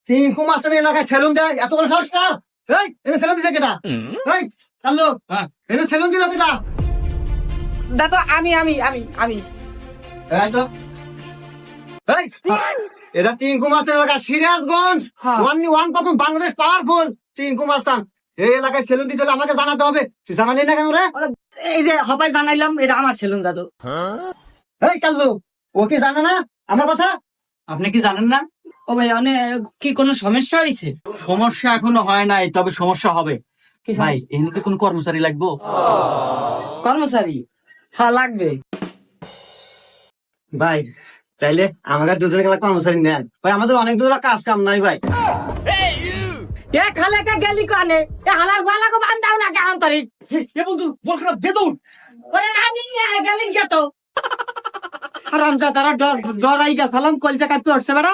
Chinku master এলাকায় salon দেয়, এত বড় সাহস কার? এই এনে সেলুন দিছে কেটা? এই কাল্লু, এনে সেলুন দিল কেটা? দাদু আমি আমি আমি আমি এই তো এই এটা চিঙ্কু মাস্টার এলাকা, সিরাজগঞ্জ হ্যাঁ। 1 বাংলাদেশ পাওয়ারফুল চিঙ্কু মাস্টার। এই এলাকায় সেলুন দিতে হলে আমাকে জানাতে হবে, তুই জানালি না কেন রে? এই যে হবাই জানাইলাম এটা আমার সেলুন দাদু। এই কাল্লু, ও কি জানে না আমার কথা? আপনি কি জানেন না? ও ভাই অনেক কি কোনো সমস্যা হয়েছে? সমস্যা এখনো হয় নাই, তবে সমস্যা হবে। ভাই এখানে কোন কর্মচারী লাগবো? কর্মচারী হ্যাঁ লাগবে। ভাই চাইলে আমাদের দুজনে গেলে কর্মচারী নেন ভাই, আমাদের অনেক দূর কাজ কাম নাই ভাই। এ খালে কে গেলি কানে এ হালার গলা কো বান্ধাও না কেন তরি এ বন্ধু বল খারাপ দে দৌড়। ওরে আমি গেলি কে তো হারাম যা তারা ডরাই গেছালাম কলজা কাপি উঠছে বেড়া।